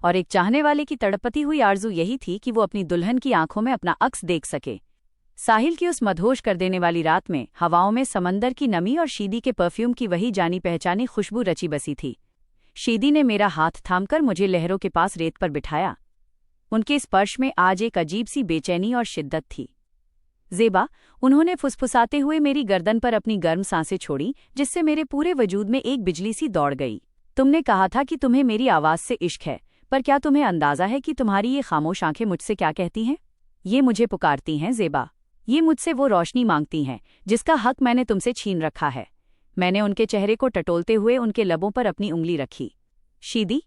और एक चाहने वाले की तड़पती हुई आरज़ू यही थी कि वो अपनी दुल्हन की आंखों में अपना अक्स देख सके। साहिल की उस मदहोश कर देने वाली रात में हवाओं में समंदर की नमी और शीदी के परफ्यूम की वही जानी पहचानी खुशबू रची बसी थी। शीदी ने मेरा हाथ थामकर मुझे लहरों के पास रेत पर बिठाया। उनके स्पर्श में आज एक अजीब सी बेचैनी और शिद्दत थी। ज़ेबा, उन्होंने फुसफुसाते हुए मेरी गर्दन पर अपनी गर्म सांसें छोड़ी, जिससे मेरे पूरे वजूद में एक बिजली सी दौड़ गई। तुमने कहा था कि तुम्हें मेरी आवाज़ से इश्क है, पर क्या तुम्हें अंदाज़ा है कि तुम्हारी ये खामोश आंखें मुझसे क्या कहती हैं? ये मुझे पुकारती हैं ज़ेबा। ये मुझसे वो रोशनी मांगती हैं जिसका हक मैंने तुमसे छीन रखा है। मैंने उनके चेहरे को टटोलते हुए उनके लबों पर अपनी उंगली रखी। शीदी,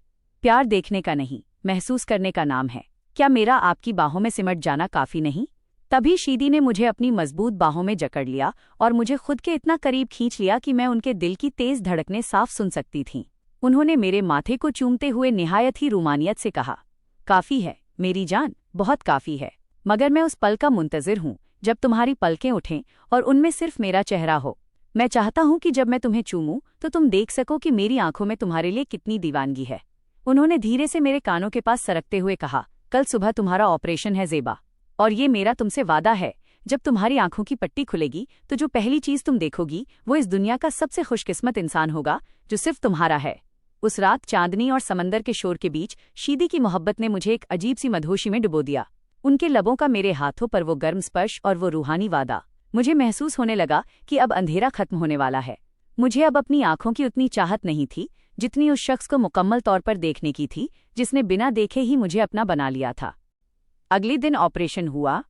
प्यार देखने का नहीं, महसूस करने का नाम है। क्या मेरा आपकी बाहों में सिमट जाना काफ़ी नहीं? तभी शीदी ने मुझे अपनी मजबूत बाहों में जकड़ लिया और मुझे खुद के इतना करीब खींच लिया कि मैं उनके दिल की तेज धड़कनें साफ सुन सकती थीं। उन्होंने मेरे माथे को चूमते हुए निहायत ही रूमानियत से कहा, काफ़ी है मेरी जान, बहुत काफ़ी है, मगर मैं उस पल का मुंतज़िर हूँ जब तुम्हारी पलकें उठें और उनमें सिर्फ मेरा चेहरा हो। मैं चाहता हूँ कि जब मैं तुम्हें चूमूं तो तुम देख सको कि मेरी आंखों में तुम्हारे लिए कितनी दीवानगी है। उन्होंने धीरे से मेरे कानों के पास सरकते हुए कहा, कल सुबह तुम्हारा ऑपरेशन है ज़ेबा, और ये मेरा तुमसे वादा है, जब तुम्हारी आंखों की पट्टी खुलेगी तो जो पहली चीज़ तुम देखोगी वो इस दुनिया का सबसे खुशकिस्मत इंसान होगा जो सिर्फ तुम्हारा है। उस रात चांदनी और समंदर के शोर के बीच शीदी की मोहब्बत ने मुझे एक अजीब सी मदहोशी में डुबो दिया। उनके लबों का मेरे हाथों पर वो गर्म स्पर्श और वो रूहानी वादा, मुझे महसूस होने लगा कि अब अंधेरा खत्म होने वाला है। मुझे अब अपनी आंखों की उतनी चाहत नहीं थी जितनी उस शख्स को मुकम्मल तौर पर देखने की थी जिसने बिना देखे ही मुझे अपना बना लिया था। अगले दिन ऑपरेशन हुआ।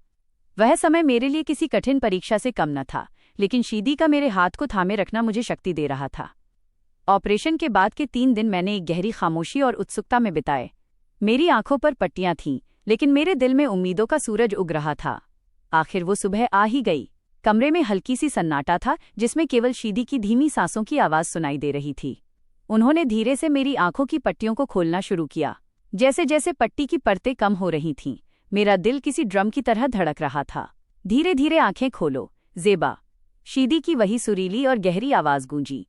वह समय मेरे लिए किसी कठिन परीक्षा से कम न था, लेकिन शीदी का मेरे हाथ को थामे रखना मुझे शक्ति दे रहा था। ऑपरेशन के बाद के 3 दिन मैंने एक गहरी खामोशी और उत्सुकता में बिताए। मेरी आंखों पर पट्टियां थीं, लेकिन मेरे दिल में उम्मीदों का सूरज उग रहा था। आखिर वो सुबह आ ही गई। कमरे में हल्की सी सन्नाटा था, जिसमें केवल शीदी की धीमी सांसों की आवाज़ सुनाई दे रही थी। उन्होंने धीरे से मेरी आंखों की पट्टियों को खोलना शुरू किया। जैसे जैसे पट्टी की परतें कम हो रही थीं, मेरा दिल किसी ड्रम की तरह धड़क रहा था। धीरे धीरे आंखें खोलो ज़ेबा, शीदी की वही सुरीली और गहरी आवाज़ गूंजी।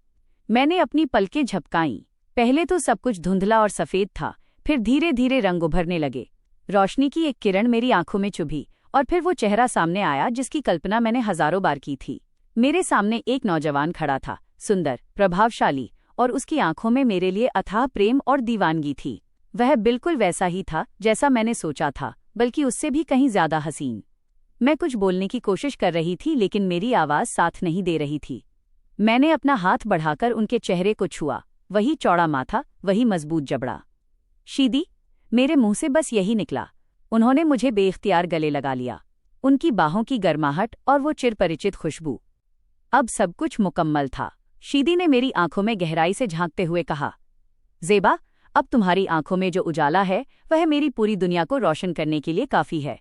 मैंने अपनी पलकें झपकाईं। पहले तो सब कुछ धुंधला और सफ़ेद था, फिर धीरे धीरे रंग उभरने लगे। रोशनी की एक किरण मेरी आंखों में चुभी और फिर वो चेहरा सामने आया जिसकी कल्पना मैंने हजारों बार की थी। मेरे सामने एक नौजवान खड़ा था, सुंदर, प्रभावशाली, और उसकी आंखों में मेरे लिए अथाह प्रेम और दीवानगी थी। वह बिल्कुल वैसा ही था जैसा मैंने सोचा था, बल्कि उससे भी कहीं ज्यादा हसीन। मैं कुछ बोलने की कोशिश कर रही थी, लेकिन मेरी आवाज़ साथ नहीं दे रही थी। मैंने अपना हाथ बढ़ाकर उनके चेहरे को छुआ। वही चौड़ा माथा, वही मजबूत जबड़ा। शीदी, मेरे मुंह से बस यही निकला। उन्होंने मुझे बेइख्तियार गले लगा लिया। उनकी बाहों की गर्माहट और वो चिरपरिचित खुशबू। अब सब कुछ मुकम्मल था। शीदी ने मेरी आंखों में गहराई से झांकते हुए कहा, ज़ेबा, अब तुम्हारी आंखों में जो उजाला है वह मेरी पूरी दुनिया को रोशन करने के लिए काफ़ी है।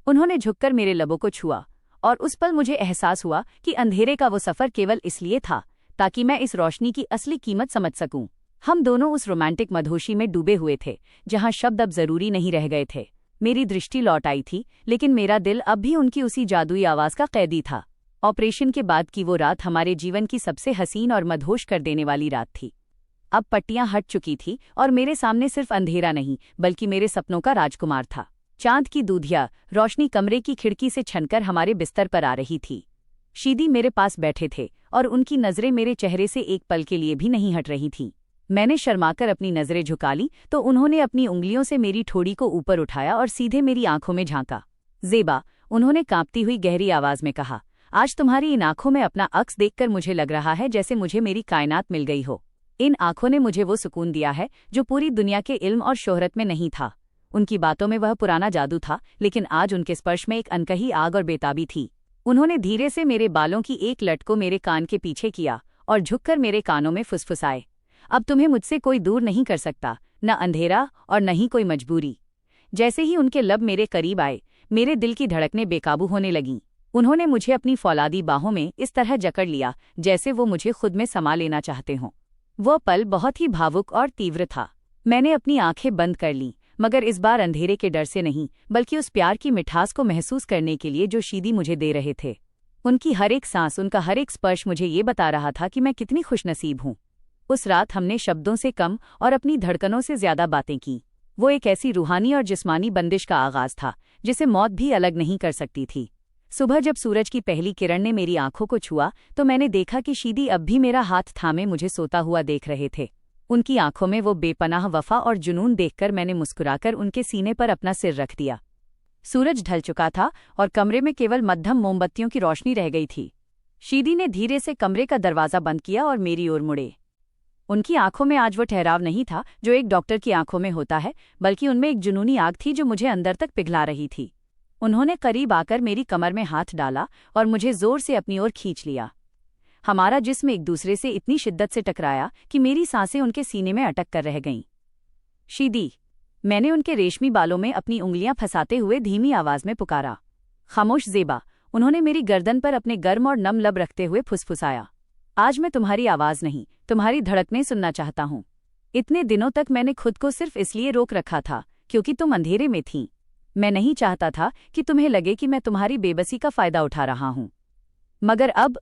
उन्होंने झुककर मेरे लबों को छुआ और उस पल मुझे एहसास हुआ कि अंधेरे का वो सफ़र केवल इसलिए था ताकि मैं इस रोशनी की असली कीमत समझ सकूं। हम दोनों उस रोमांटिक मधोशी में डूबे हुए थे जहां शब्द अब जरूरी नहीं रह गए थे। मेरी दृष्टि लौट आई थी, लेकिन मेरा दिल अब भी उनकी उसी जादुई आवाज़ का कैदी था। ऑपरेशन के बाद की वो रात हमारे जीवन की सबसे हसीन और मदहोश कर देने वाली रात थी। अब पट्टियां हट चुकी थी और मेरे सामने सिर्फ अंधेरा नहीं, बल्कि मेरे सपनों का राजकुमार था। चांद की दूधिया रोशनी कमरे की खिड़की से छनकर हमारे बिस्तर पर आ रही थी। शीदी मेरे पास बैठे थे और उनकी नज़रें मेरे चेहरे से एक पल के लिए भी नहीं हट रही थीं। मैंने शर्माकर अपनी नज़रें झुका ली तो उन्होंने अपनी उंगलियों से मेरी ठोड़ी को ऊपर उठाया और सीधे मेरी आंखों में झांका। ज़ेबा, उन्होंने कांपती हुई गहरी आवाज़ में कहा, आज तुम्हारी इन आंखों में अपना अक्स देखकर मुझे लग रहा है जैसे मुझे मेरी कायनात मिल गई हो। इन आंखों ने मुझे वो सुकून दिया है जो पूरी दुनिया के इल्म और शोहरत में नहीं था। उनकी बातों में वह पुराना जादू था, लेकिन आज उनके स्पर्श में एक अनकही आग और बेताबी थी। उन्होंने धीरे से मेरे बालों की एक लट को मेरे कान के पीछे किया और झुककर मेरे कानों में फुसफुसाए, अब तुम्हें मुझसे कोई दूर नहीं कर सकता, न अंधेरा और न ही कोई मजबूरी। जैसे ही उनके लब मेरे करीब आए, मेरे दिल की धड़कनें बेकाबू होने लगीं। उन्होंने मुझे अपनी फौलादी बाहों में इस तरह जकड़ लिया जैसे वो मुझे खुद में समा लेना चाहते हों। वो पल बहुत ही भावुक और तीव्र था। मैंने अपनी आंखें बंद कर लीं, मगर इस बार अंधेरे के डर से नहीं, बल्कि उस प्यार की मिठास को महसूस करने के लिए जो शीदी मुझे दे रहे थे। उनकी हर एक सांस, उनका हर एक स्पर्श मुझे ये बता रहा था कि मैं कितनी खुशनसीब हूँ। उस रात हमने शब्दों से कम और अपनी धड़कनों से ज्यादा बातें की। वो एक ऐसी रूहानी और जिस्मानी बंदिश का आगाज था जिसे मौत भी अलग नहीं कर सकती थी। सुबह जब सूरज की पहली किरण ने मेरी आंखों को छुआ तो मैंने देखा कि शीदी अब भी मेरा हाथ थामे मुझे सोता हुआ देख रहे थे। उनकी आंखों में वो बेपनाह वफा और जुनून देखकर मैंने मुस्कुराकर उनके सीने पर अपना सिर रख दिया। सूरज ढल चुका था और कमरे में केवल मध्यम मोमबत्तियों की रोशनी रह गई थी। शीदी ने धीरे से कमरे का दरवाजा बंद किया और मेरी ओर मुड़े। उनकी आंखों में आज वो ठहराव नहीं था जो एक डॉक्टर की आंखों में होता है, बल्कि उनमें एक जुनूनी आग थी जो मुझे अंदर तक पिघला रही थी। उन्होंने करीब आकर मेरी कमर में हाथ डाला और मुझे जोर से अपनी ओर खींच लिया। हमारा जिस्म एक दूसरे से इतनी शिद्दत से टकराया कि मेरी सांसें उनके सीने में अटक कर रह गईं। शीदी, मैंने उनके रेशमी बालों में अपनी उंगलियां फंसाते हुए धीमी आवाज में पुकारा। खामोश ज़ेबा, उन्होंने मेरी गर्दन पर अपने गर्म और नम लब रखते हुए फुसफुसाया। आज मैं तुम्हारी आवाज नहीं, तुम्हारी धड़कनें सुनना चाहता हूँ। इतने दिनों तक मैंने खुद को सिर्फ इसलिए रोक रखा था क्योंकि तुम अंधेरे में थीं। मैं नहीं चाहता था कि तुम्हें लगे कि मैं तुम्हारी बेबसी का फायदा उठा रहा हूं। मगर अब।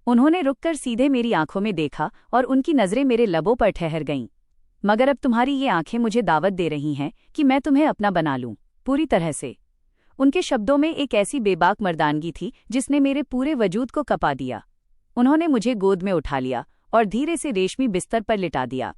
उन्होंने रुककर सीधे मेरी आंखों में देखा और उनकी नजरें मेरे लबों पर ठहर गईं। मगर अब तुम्हारी ये आंखें मुझे दावत दे रही हैं कि मैं तुम्हें अपना बना लूं, पूरी तरह से। उनके शब्दों में एक ऐसी बेबाक मर्दानगी थी जिसने मेरे पूरे वजूद को कपा दिया। उन्होंने मुझे गोद में उठा लिया और धीरे से रेशमी बिस्तर पर लिटा दिया।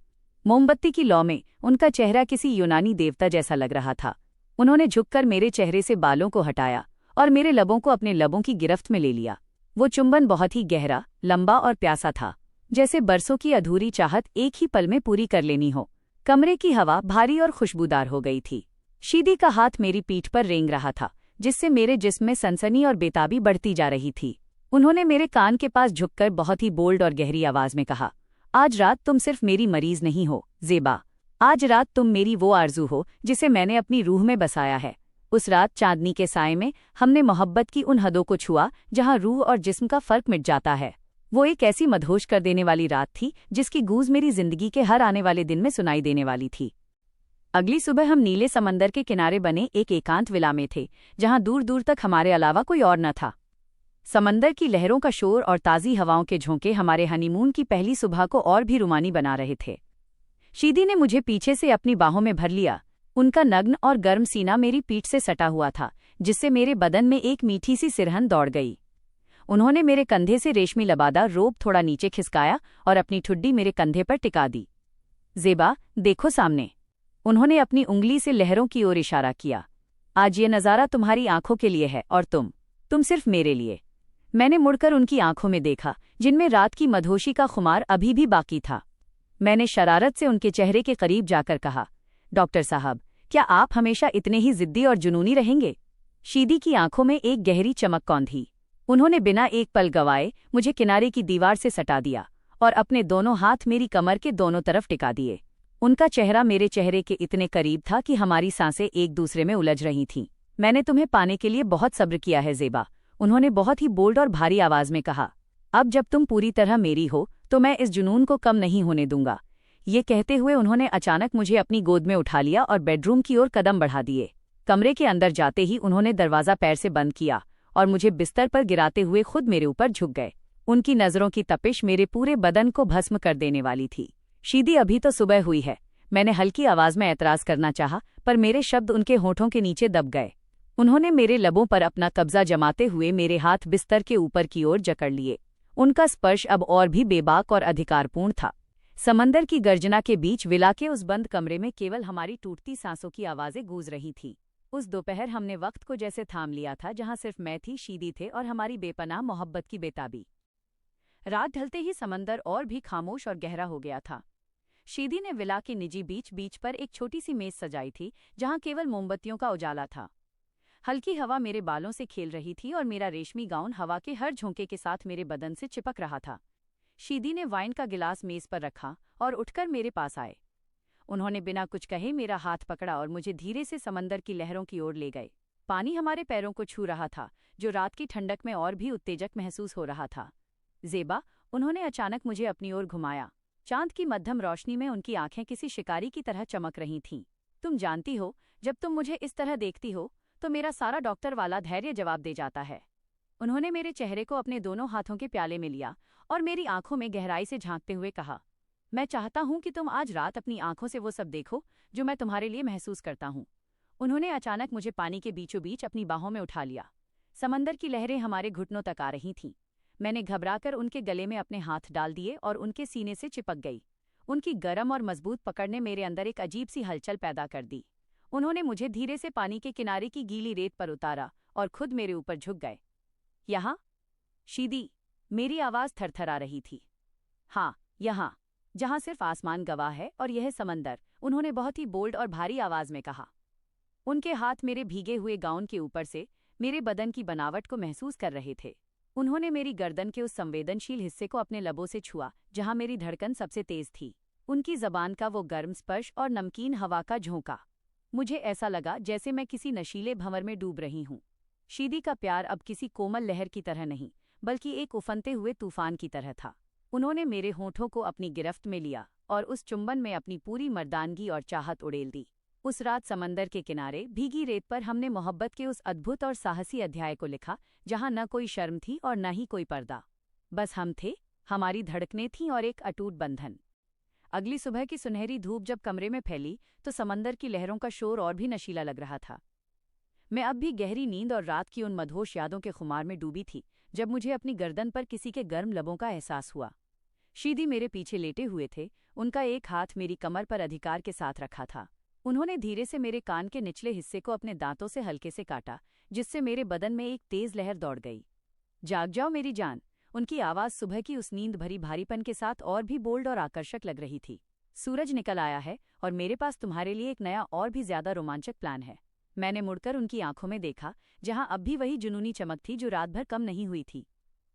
मोमबत्ती की लौ में उनका चेहरा किसी यूनानी देवता जैसा लग रहा था। उन्होंने झुककर मेरे चेहरे से बालों को हटाया और मेरे लबों को अपने लबों की गिरफ्त में ले लिया। वो चुंबन बहुत ही गहरा, लंबा और प्यासा था, जैसे बरसों की अधूरी चाहत एक ही पल में पूरी कर लेनी हो। कमरे की हवा भारी और खुशबूदार हो गई थी। शीदी का हाथ मेरी पीठ पर रेंग रहा था, जिससे मेरे जिस्म में सनसनी और बेताबी बढ़ती जा रही थी। उन्होंने मेरे कान के पास झुककर बहुत ही बोल्ड और गहरी आवाज में कहा, आज रात तुम सिर्फ मेरी मरीज नहीं हो ज़ेबा। आज रात तुम मेरी वो आरजू हो जिसे मैंने अपनी रूह में बसाया है। उस रात चांदनी के साए में हमने मोहब्बत की उन हदों को छुआ जहां रूह और जिस्म का फर्क मिट जाता है। वो एक ऐसी मदहोश कर देने वाली रात थी जिसकी गूंज मेरी जिंदगी के हर आने वाले दिन में सुनाई देने वाली थी। अगली सुबह हम नीले समंदर के किनारे बने एक एकांत विला में थे, जहां दूर दूर तक हमारे अलावा कोई और न था। समंदर की लहरों का शोर और ताज़ी हवाओं के झोंके हमारे हनीमून की पहली सुबह को और भी रुमानी बना रहे थे। शीदी ने मुझे पीछे से अपनी बाहों में भर लिया। उनका नग्न और गर्म सीना मेरी पीठ से सटा हुआ था, जिससे मेरे बदन में एक मीठी सी सिरहन दौड़ गई। उन्होंने मेरे कंधे से रेशमी लबादा रोब थोड़ा नीचे खिसकाया और अपनी ठुड्डी मेरे कंधे पर टिका दी। ज़ेबा, देखो सामने। उन्होंने अपनी उंगली से लहरों की ओर इशारा किया। आज ये नज़ारा तुम्हारी आंखों के लिए है और तुम सिर्फ मेरे लिए। मैंने मुड़कर उनकी आंखों में देखा, जिनमें रात की मधोशी का खुमार अभी भी बाकी था। मैंने शरारत से उनके चेहरे के करीब जाकर कहा, डॉक्टर साहब, क्या आप हमेशा इतने ही जिद्दी और जुनूनी रहेंगे? शीदी की आंखों में एक गहरी चमक कौंधी। उन्होंने बिना एक पल गवाए मुझे किनारे की दीवार से सटा दिया और अपने दोनों हाथ मेरी कमर के दोनों तरफ टिका दिए। उनका चेहरा मेरे चेहरे के इतने करीब था कि हमारी सांसें एक दूसरे में उलझ रही थीं। मैंने तुम्हें पाने के लिए बहुत सब्र किया है ज़ेबा, उन्होंने बहुत ही बोल्ड और भारी आवाज में कहा। अब जब तुम पूरी तरह मेरी हो तो मैं इस जुनून को कम नहीं होने दूंगा। ये कहते हुए उन्होंने अचानक मुझे अपनी गोद में उठा लिया और बेडरूम की ओर कदम बढ़ा दिए। कमरे के अंदर जाते ही उन्होंने दरवाज़ा पैर से बंद किया और मुझे बिस्तर पर गिराते हुए खुद मेरे ऊपर झुक गए। उनकी नज़रों की तपिश मेरे पूरे बदन को भस्म कर देने वाली थी। शीदी, अभी तो सुबह हुई है। मैंने हल्की आवाज में एतराज़ करना चाहा, पर मेरे शब्द उनके होठों के नीचे दब गए। उन्होंने मेरे लबों पर अपना कब्जा जमाते हुए मेरे हाथ बिस्तर के ऊपर की ओर जकड़ लिए। उनका स्पर्श अब और भी बेबाक और अधिकारपूर्ण था। समंदर की गर्जना के बीच विला के उस बंद कमरे में केवल हमारी टूटती सांसों की आवाजें गूंज रही थीं। उस दोपहर हमने वक्त को जैसे थाम लिया था, जहां सिर्फ मैं थी, शीदी थे और हमारी बेपनाह मोहब्बत की बेताबी। रात ढलते ही समंदर और भी खामोश और गहरा हो गया था। शीदी ने विला के निजी बीच बीच पर एक छोटी सी मेज सजाई थी, जहां केवल मोमबत्तियों का उजाला था। हल्की हवा मेरे बालों से खेल रही थी और मेरा रेशमी गाउन हवा के हर झोंके के साथ मेरे बदन से चिपक रहा था। शीदी ने वाइन का गिलास मेज पर रखा और उठकर मेरे पास आए। उन्होंने बिना कुछ कहे मेरा हाथ पकड़ा और मुझे धीरे से समंदर की लहरों की ओर ले गए। पानी हमारे पैरों को छू रहा था, जो रात की ठंडक में और भी उत्तेजक महसूस हो रहा था। ज़ेबा, उन्होंने अचानक मुझे अपनी ओर घुमाया। चांद की मध्यम रोशनी में उनकी आंखें किसी शिकारी की तरह चमक रही थीं। तुम जानती हो, जब तुम मुझे इस तरह देखती हो तो मेरा सारा डॉक्टर वाला धैर्य जवाब दे जाता है। उन्होंने मेरे चेहरे को अपने दोनों हाथों के प्याले में लिया और मेरी आंखों में गहराई से झांकते हुए कहा, मैं चाहता हूं कि तुम आज रात अपनी आंखों से वो सब देखो जो मैं तुम्हारे लिए महसूस करता हूं। उन्होंने अचानक मुझे पानी के बीचों बीच अपनी बाहों में उठा लिया। समंदर की लहरें हमारे घुटनों तक आ रही थीं। मैंने घबराकर उनके गले में अपने हाथ डाल दिए और उनके सीने से चिपक गई। उनकी गर्म और मजबूत पकड़ ने मेरे अंदर एक अजीब सी हलचल पैदा कर दी। उन्होंने मुझे धीरे से पानी के किनारे की गीली रेत पर उतारा और खुद मेरे ऊपर झुक गए। यहाँ? शीदी, मेरी आवाज थरथरा रही थी। हाँ, यहाँ, जहाँ सिर्फ आसमान गवाह है और यह समंदर, उन्होंने बहुत ही बोल्ड और भारी आवाज में कहा। उनके हाथ मेरे भीगे हुए गाउन के ऊपर से मेरे बदन की बनावट को महसूस कर रहे थे। उन्होंने मेरी गर्दन के उस संवेदनशील हिस्से को अपने लबों से छुआ जहां मेरी धड़कन सबसे तेज थी। उनकी जबान का वो गर्म स्पर्श और नमकीन हवा का झोंका, मुझे ऐसा लगा जैसे मैं किसी नशीले भंवर में डूब रही हूं। शीदी का प्यार अब किसी कोमल लहर की तरह नहीं, बल्कि एक उफनते हुए तूफान की तरह था। उन्होंने मेरे होठों को अपनी गिरफ्त में लिया और उस चुंबन में अपनी पूरी मर्दानगी और चाहत उड़ेल दी। उस रात समंदर के किनारे भीगी रेत पर हमने मोहब्बत के उस अद्भुत और साहसी अध्याय को लिखा जहां न कोई शर्म थी और न ही कोई पर्दा। बस हम थे, हमारी धड़कनें थीं और एक अटूट बंधन। अगली सुबह की सुनहरी धूप जब कमरे में फैली तो समंदर की लहरों का शोर और भी नशीला लग रहा था। मैं अब भी गहरी नींद और रात की उन मदहोश यादों के खुमार में डूबी थी जब मुझे अपनी गर्दन पर किसी के गर्म लबों का एहसास हुआ। शीदी मेरे पीछे लेटे हुए थे, उनका एक हाथ मेरी कमर पर अधिकार के साथ रखा था। उन्होंने धीरे से मेरे कान के निचले हिस्से को अपने दांतों से हल्के से काटा, जिससे मेरे बदन में एक तेज लहर दौड़ गई। जाग जाओ मेरी जान। उनकी आवाज़ सुबह की उस नींद भरी भारीपन के साथ और भी बोल्ड और आकर्षक लग रही थी। सूरज निकल आया है और मेरे पास तुम्हारे लिए एक नया और भी ज्यादा रोमांचक प्लान है। मैंने मुड़कर उनकी आंखों में देखा, जहां अब भी वही जुनूनी चमक थी जो रात भर कम नहीं हुई थी।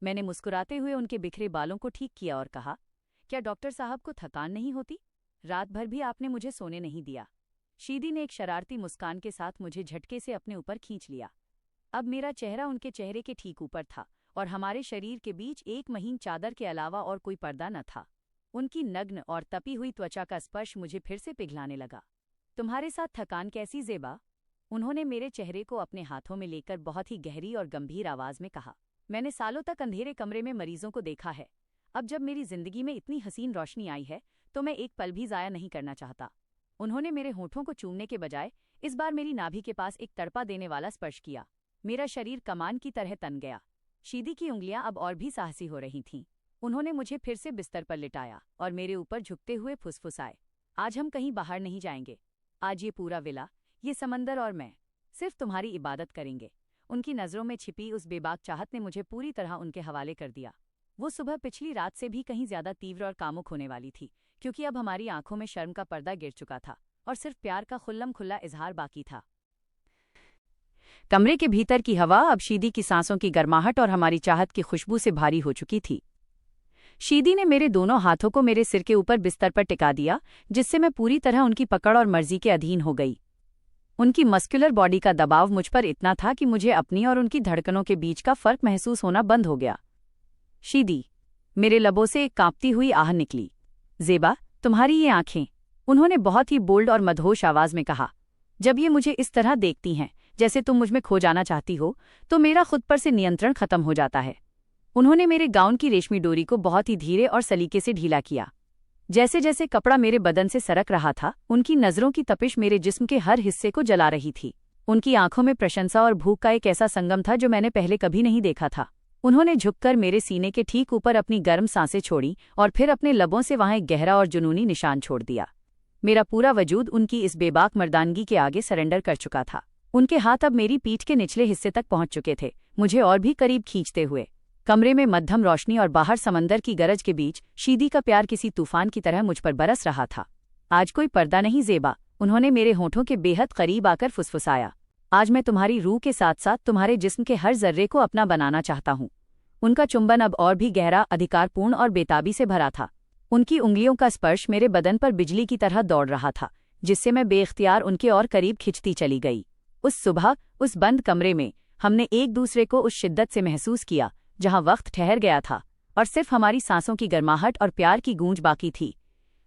मैंने मुस्कुराते हुए उनके बिखरे बालों को ठीक किया और कहा, क्या डॉक्टर साहब को थकान नहीं होती? रात भर भी आपने मुझे सोने नहीं दिया। शीदी ने एक शरारती मुस्कान के साथ मुझे झटके से अपने ऊपर खींच लिया। अब मेरा चेहरा उनके चेहरे के ठीक ऊपर था और हमारे शरीर के बीच एक महीन चादर के अलावा और कोई पर्दा न था। उनकी नग्न और तपी हुई त्वचा का स्पर्श मुझे फिर से पिघलाने लगा। तुम्हारे साथ थकान कैसी ज़ेबा? उन्होंने मेरे चेहरे को अपने हाथों में लेकर बहुत ही गहरी और गंभीर आवाज में कहा। मैंने सालों तक अंधेरे कमरे में मरीजों को देखा है। अब जब मेरी जिंदगी में इतनी हसीन रोशनी आई है तो मैं एक पल भी ज़ाया नहीं करना चाहता। उन्होंने मेरे होठों को चूमने के बजाय इस बार मेरी नाभि के पास एक तड़पा देने वाला स्पर्श किया। मेरा शरीर कमान की तरह तन गया। शीदी की उंगलियां अब और भी साहसी हो रही थीं। उन्होंने मुझे फिर से बिस्तर पर लिटाया और मेरे ऊपर झुकते हुए फुसफुसाए, आज हम कहीं बाहर नहीं जाएंगे। आज ये पूरा विला, ये समंदर और मैं सिर्फ तुम्हारी इबादत करेंगे। उनकी नज़रों में छिपी उस बेबाक चाहत ने मुझे पूरी तरह उनके हवाले कर दिया। वो सुबह पिछली रात से भी कहीं ज्यादा तीव्र और कामुक होने वाली थी, क्योंकि अब हमारी आंखों में शर्म का पर्दा गिर चुका था और सिर्फ प्यार का खुल्लम खुल्ला इजहार बाकी था। कमरे के भीतर की हवा अब शीदी की सांसों की गर्माहट और हमारी चाहत की खुशबू से भारी हो चुकी थी। शीदी ने मेरे दोनों हाथों को मेरे सिर के ऊपर बिस्तर पर टिका दिया, जिससे मैं पूरी तरह उनकी पकड़ और मर्जी के अधीन हो गई। उनकी मस्कुलर बॉडी का दबाव मुझ पर इतना था कि मुझे अपनी और उनकी धड़कनों के बीच का फर्क महसूस होना बंद हो गया। शीदी, मेरे लबों से एक कांपती हुई आह निकली। ज़ेबा, तुम्हारी ये आंखें, उन्होंने बहुत ही बोल्ड और मदहोश आवाज में कहा। जब ये मुझे इस तरह देखती हैं जैसे तुम मुझ में खो जाना चाहती हो, तो मेरा खुद पर से नियंत्रण खत्म हो जाता है। उन्होंने मेरे गाउन की रेशमी डोरी को बहुत ही धीरे और सलीके से ढीला किया। जैसे जैसे कपड़ा मेरे बदन से सरक रहा था, उनकी नज़रों की तपिश मेरे जिस्म के हर हिस्से को जला रही थी। उनकी आंखों में प्रशंसा और भूख का एक ऐसा संगम था जो मैंने पहले कभी नहीं देखा था। उन्होंने झुककर मेरे सीने के ठीक ऊपर अपनी गर्म सांसें छोड़ी और फिर अपने लबों से वहां एक गहरा और जुनूनी निशान छोड़ दिया। मेरा पूरा वजूद उनकी इस बेबाक मर्दानगी के आगे सरेंडर कर चुका था। उनके हाथ अब मेरी पीठ के निचले हिस्से तक पहुंच चुके थे, मुझे और भी करीब खींचते हुए। कमरे में मध्यम रोशनी और बाहर समंदर की गरज के बीच शीदी का प्यार किसी तूफान की तरह मुझ पर बरस रहा था। आज कोई पर्दा नहीं ज़ेबा, उन्होंने मेरे होठों के बेहद करीब आकर फुसफुसाया। आज मैं तुम्हारी रूह के साथ साथ तुम्हारे जिस्म के हर जर्रे को अपना बनाना चाहता हूँ। उनका चुंबन अब और भी गहरा, अधिकारपूर्ण और बेताबी से भरा था। उनकी उंगलियों का स्पर्श मेरे बदन पर बिजली की तरह दौड़ रहा था, जिससे मैं बेख्तियार उनके और करीब खिंचती चली गई। उस सुबह उस बंद कमरे में हमने एक दूसरे को उस शिद्दत से महसूस किया जहां वक्त ठहर गया था और सिर्फ हमारी सांसों की गर्माहट और प्यार की गूंज बाकी थी।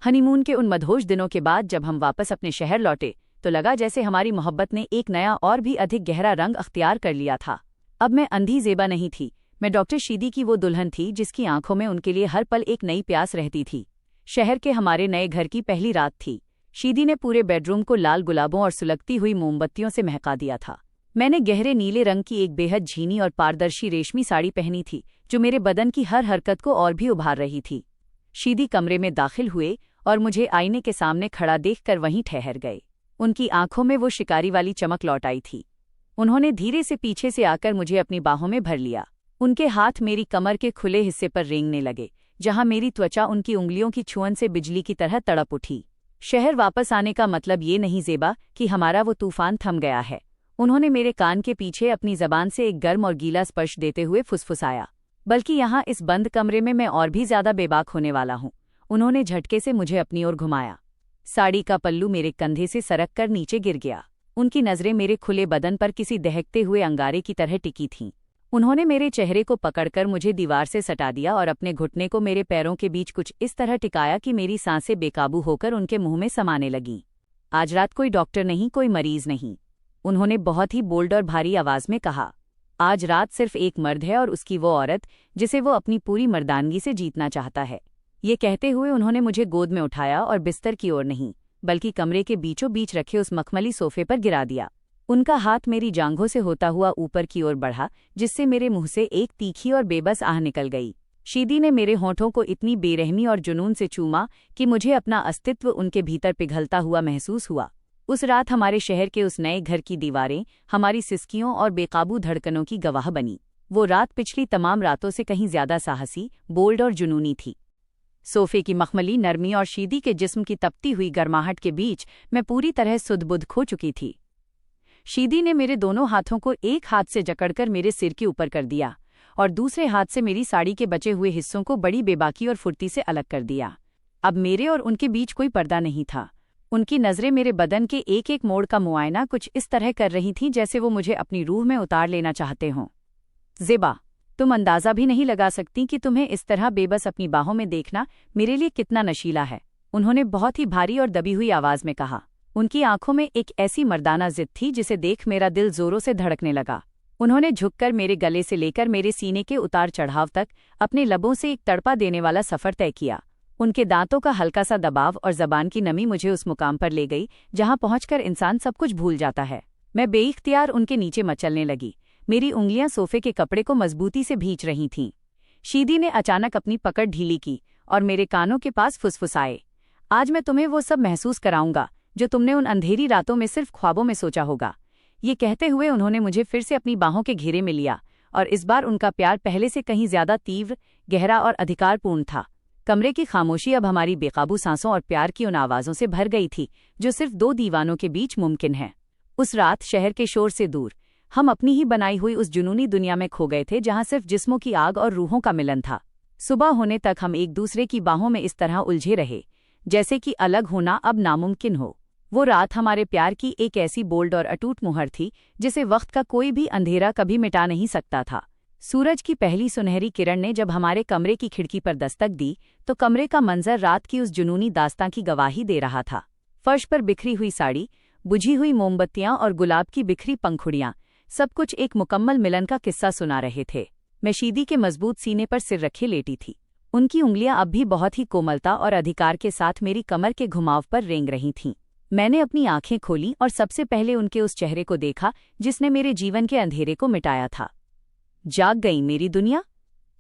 हनीमून के उन मदहोश दिनों के बाद जब हम वापस अपने शहर लौटे तो लगा जैसे हमारी मोहब्बत ने एक नया और भी अधिक गहरा रंग अख्तियार कर लिया था। अब मैं अंधी ज़ेबा नहीं थी, मैं डॉक्टर शीदी की वो दुल्हन थी जिसकी आंखों में उनके लिए हर पल एक नई प्यास रहती थी। शहर के हमारे नए घर की पहली रात थी। शीदी ने पूरे बेडरूम को लाल गुलाबों और सुलगती हुई मोमबत्तियों से महका दिया था। मैंने गहरे नीले रंग की एक बेहद झीनी और पारदर्शी रेशमी साड़ी पहनी थी जो मेरे बदन की हर हरकत को और भी उभार रही थी। शीदी कमरे में दाखिल हुए और मुझे आईने के सामने खड़ा देखकर वहीं ठहर गए। उनकी आंखों में वो शिकारी वाली चमक लौट आई थी। उन्होंने धीरे से पीछे से आकर मुझे अपनी बाहों में भर लिया। उनके हाथ मेरी कमर के खुले हिस्से पर रेंगने लगे, जहां मेरी त्वचा उनकी उंगलियों की छुअन से बिजली की तरह तड़प उठी। शहर वापस आने का मतलब ये नहीं ज़ेबा कि हमारा वो तूफान थम गया है। उन्होंने मेरे कान के पीछे अपनी जबान से एक गर्म और गीला स्पर्श देते हुए फुसफुसाया, बल्कि यहाँ इस बंद कमरे में मैं और भी ज्यादा बेबाक होने वाला हूँ। उन्होंने झटके से मुझे अपनी ओर घुमाया। साड़ी का पल्लू मेरे कंधे से सरक कर नीचे गिर गया। उनकी नजरें मेरे खुले बदन पर किसी दहकते हुए अंगारे की तरह टिकी थीं। उन्होंने मेरे चेहरे को पकड़कर मुझे दीवार से सटा दिया और अपने घुटने को मेरे पैरों के बीच कुछ इस तरह टिकाया कि मेरी सांसें बेकाबू होकर उनके मुंह में समाने लगीं। आज रात कोई डॉक्टर नहीं, कोई मरीज नहीं, उन्होंने बहुत ही बोल्ड और भारी आवाज में कहा। आज रात सिर्फ एक मर्द है और उसकी वो औरत जिसे वो अपनी पूरी मर्दानगी से जीतना चाहता है। ये कहते हुए उन्होंने मुझे गोद में उठाया और बिस्तर की ओर नहीं, बल्कि कमरे के बीचों बीच रखे उस मखमली सोफे पर गिरा दिया। उनका हाथ मेरी जांघों से होता हुआ ऊपर की ओर बढ़ा, जिससे मेरे मुंह से एक तीखी और बेबस आह निकल गई। शीदी ने मेरे होठों को इतनी बेरहमी और जुनून से चूमा कि मुझे अपना अस्तित्व उनके भीतर पिघलता हुआ महसूस हुआ। उस रात हमारे शहर के उस नए घर की दीवारें हमारी सिसकियों और बेकाबू धड़कनों की गवाह बनी। वो रात पिछली तमाम रातों से कहीं ज्यादा साहसी, बोल्ड और जुनूनी थी। सोफे की मखमली नरमी और शीदी के जिस्म की तपती हुई गर्माहट के बीच मैं पूरी तरह सुध-बुध खो चुकी थी। शीदी ने मेरे दोनों हाथों को एक हाथ से जकड़कर मेरे सिर के ऊपर कर दिया और दूसरे हाथ से मेरी साड़ी के बचे हुए हिस्सों को बड़ी बेबाकी और फुर्ती से अलग कर दिया। अब मेरे और उनके बीच कोई पर्दा नहीं था। उनकी नजरें मेरे बदन के एक एक मोड़ का मुआयना कुछ इस तरह कर रही थीं जैसे वो मुझे अपनी रूह में उतार लेना चाहते हों। ज़ेबा, तुम अंदाजा भी नहीं लगा सकती कि तुम्हें इस तरह बेबस अपनी बाहों में देखना मेरे लिए कितना नशीला है, उन्होंने बहुत ही भारी और दबी हुई आवाज में कहा। उनकी आंखों में एक ऐसी मर्दाना जिद थी जिसे देख मेरा दिल जोरों से धड़कने लगा। उन्होंने झुककर मेरे गले से लेकर मेरे सीने के उतार चढ़ाव तक अपने लबों से एक तड़पा देने वाला सफर तय किया। उनके दांतों का हल्का सा दबाव और जबान की नमी मुझे उस मुकाम पर ले गई जहां पहुंचकर इंसान सब कुछ भूल जाता है। मैं बेइख्तियार उनके नीचे मचलने लगी। मेरी उंगलियां सोफे के कपड़े को मजबूती से भींच रही थीं। शीदी ने अचानक अपनी पकड़ ढीली की और मेरे कानों के पास फुसफुसाए, आज मैं तुम्हें वो सब महसूस कराऊंगा जो तुमने उन अंधेरी रातों में सिर्फ ख्वाबों में सोचा होगा। ये कहते हुए उन्होंने मुझे फिर से अपनी बाहों के घेरे में लिया और इस बार उनका प्यार पहले से कहीं ज्यादा तीव्र, गहरा और अधिकारपूर्ण था। कमरे की खामोशी अब हमारी बेकाबू सांसों और प्यार की उन आवाज़ों से भर गई थी जो सिर्फ दो दीवानों के बीच मुमकिन है। उस रात शहर के शोर से दूर हम अपनी ही बनाई हुई उस जुनूनी दुनिया में खो गए थे जहां सिर्फ जिस्मों की आग और रूहों का मिलन था। सुबह होने तक हम एक दूसरे की बाहों में इस तरह उलझे रहे जैसे कि अलग होना अब नामुमकिन हो। वो रात हमारे प्यार की एक ऐसी बोल्ड और अटूट मुहर थी जिसे वक्त का कोई भी अंधेरा कभी मिटा नहीं सकता था। सूरज की पहली सुनहरी किरण ने जब हमारे कमरे की खिड़की पर दस्तक दी तो कमरे का मंजर रात की उस जुनूनी दास्तां की गवाही दे रहा था। फर्श पर बिखरी हुई साड़ी, बुझी हुई मोमबत्तियां और गुलाब की बिखरी पंखुड़ियां, सब कुछ एक मुकम्मल मिलन का किस्सा सुना रहे थे। मैं शीदी के मजबूत सीने पर सिर रखे लेटी थी। उनकी उंगलियां अब भी बहुत ही कोमलता और अधिकार के साथ मेरी कमर के घुमाव पर रेंग रही थीं। मैंने अपनी आंखें खोली और सबसे पहले उनके उस चेहरे को देखा जिसने मेरे जीवन के अंधेरे को मिटाया था। जाग गई मेरी दुनिया?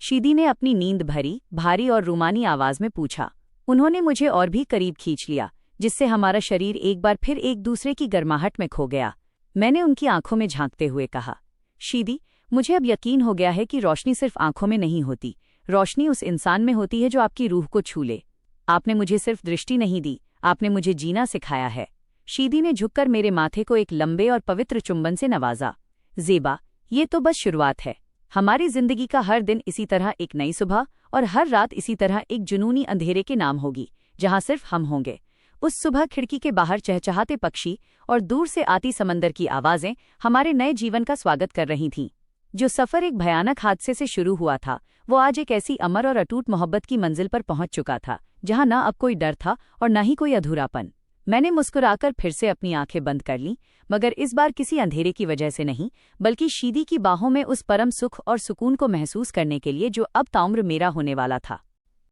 शीदी ने अपनी नींद भरी, भारी और रूमानी आवाज में पूछा। उन्होंने मुझे और भी करीब खींच लिया जिससे हमारा शरीर एक बार फिर एक दूसरे की गर्माहट में खो गया। मैंने उनकी आंखों में झांकते हुए कहा, शीदी, मुझे अब यकीन हो गया है कि रोशनी सिर्फ आंखों में नहीं होती, रोशनी उस इंसान में होती है जो आपकी रूह को छू ले। आपने मुझे सिर्फ दृष्टि नहीं दी, आपने मुझे जीना सिखाया है। शीदी ने झुककर मेरे माथे को एक लंबे और पवित्र चुंबन से नवाजा। ज़ेबा, ये तो बस शुरुआत है। हमारी जिंदगी का हर दिन इसी तरह एक नई सुबह और हर रात इसी तरह एक जुनूनी अंधेरे के नाम होगी जहां सिर्फ हम होंगे। उस सुबह खिड़की के बाहर चहचहाते पक्षी और दूर से आती समंदर की आवाजें हमारे नए जीवन का स्वागत कर रही थीं। जो सफर एक भयानक हादसे से शुरू हुआ था वो आज एक ऐसी अमर और अटूट मोहब्बत की मंजिल पर पहुंच चुका था जहां न अब कोई डर था और न ही कोई अधूरापन। मैंने मुस्कुराकर फिर से अपनी आंखें बंद कर लीं, मगर इस बार किसी अंधेरे की वजह से नहीं, बल्कि शीदी की बाहों में उस परम सुख और सुकून को महसूस करने के लिए जो अब ताउम्र मेरा होने वाला था।